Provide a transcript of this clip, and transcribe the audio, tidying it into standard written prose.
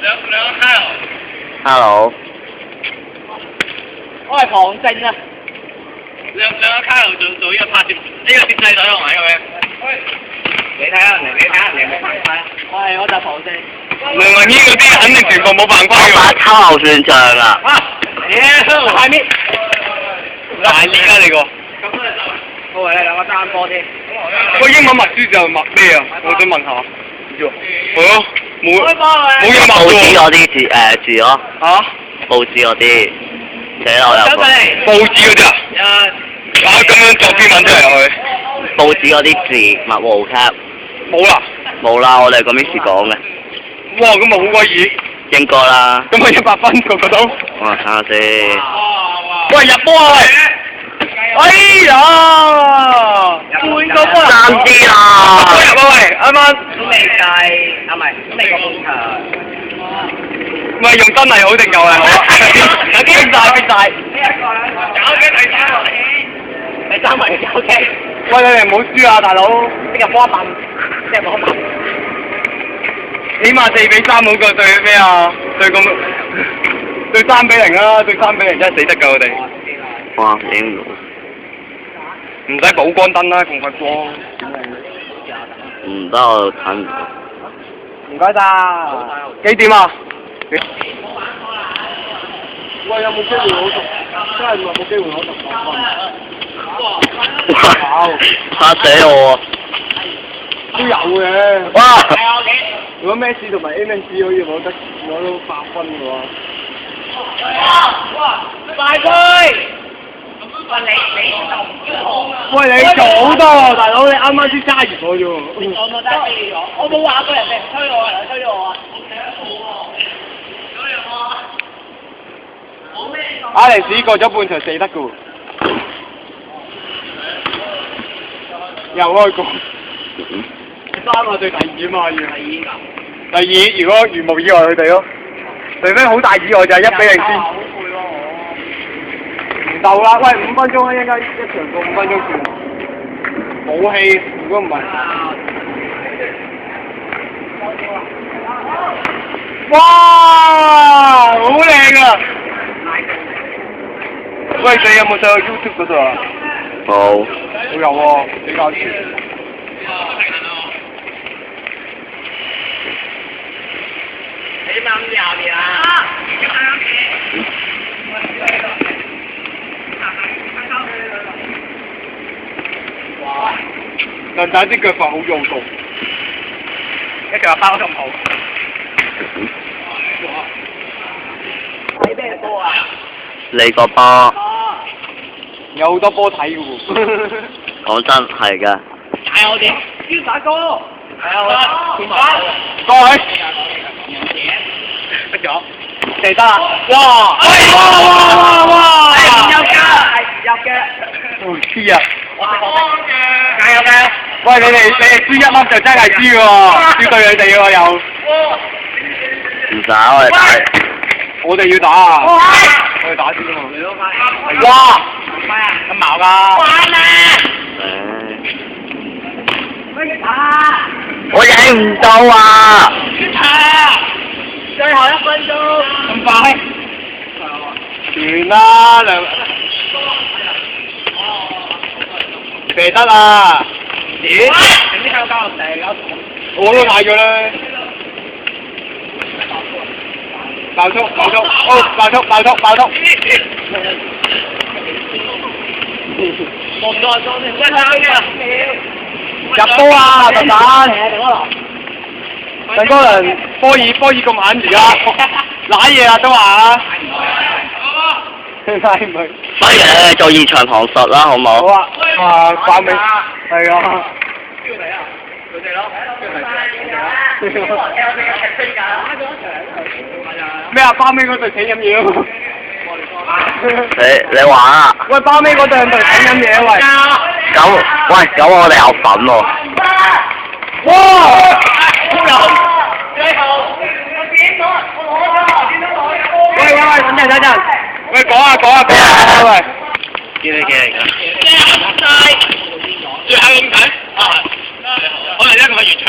兩個卡 Hello，我係旁證啊！兩個卡做呢個拍攝，呢個攝製隊同埋咁樣。你睇下，你有冇犯規？係，我就旁證。梁文軒嗰啲肯定全部冇犯規㗎。打秋後算賬啊！妖，快啲！大力啊你個！我係兩個單波添。個英文默書就默咩啊？我想問下。係咯，冇英報文紙喎。嗰啲字咯，嚇？報紙嗰啲寫落有個報紙嗰啲啊？咁樣作篇文出嚟去？報紙嗰啲字墨毛cap 冇啦。冇啦，我哋個 Miss 講嘅，哇！咁咪好鬼易。應該啦。咁咪100分個個都。我睇下先。喂，入波啊！哎呀！換個波3支啦！波入啊喂！啱啱。都未計，啊唔係，都未過半場。喂，用真係好定又係好啊？有啲變晒變晒。搞嘅第三個。第三位有嘅。喂，你哋唔好輸啊，大佬！即係波一笨，即係波一笨。起碼4-3好過對咩啊？對咁對3-0啦，對3-0真係死得㗎我哋。哇，影唔到。唔使補光燈啦，咁快光。唔得，我睇唔到。唔該晒。幾點啊？喂，有冇機會攞10？真係冇機會攞10分。哇！嚇死我啊！都有嘅。哇！如果 Messi 同埋 A-Man 可以攞到8分嘅話，快推！喂你早多啊，大佬你啱啱先揸完我啫喎。我冇話過人哋推我，人哋推我啊！阿尼斯過咗半場死得嘅喎，又開過。3個對第2嘛要。第2，如果如無意外佢哋咯，除非好大意外就係1-0先。唔夠啦，喂5分鐘啊，應該一場過5分鐘算。冇氣，如果唔係。哇！好靚啊！喂，你有冇上去 YouTube 嗰度啊？冇。我有喎，比較遲。你慢啲啊！但係啲腳法好用到，一腳包得咁好。睇咩波啊？你個波有好多波睇嘅喎。講真係㗎。睇我哋，要打歌。係啊，各位，得咗，嚟得啦！哇！哇！係唔入㗎，係唔入嘅。知啊！加油加油！喂，你哋輸1粒就真係輸喎，輸對你哋喎又。唔使我哋打。我哋要打啊！我哋打先喎。哇！咁矛㗎！我影唔到啊！最後1分鐘。咁快？完啦，射得啦！點啲香蕉成有我都買咗啦。爆速！哦，爆速！入波啊，特蛋！鄧哥倫，波爾咁狠而家，瀨嘢啦都話。拉唔去。不如你做現場旁述啦，好唔好？好啊，爆尾，係啊。咩啊？包尾嗰隊請飲嘢。你玩啊？喂，包尾嗰隊係咪請飲嘢喂？咁我哋有份喎。哇！喂，等陣。喂，講啊，喂。見你嘅嚟㗎。最後點睇？可能一個完場。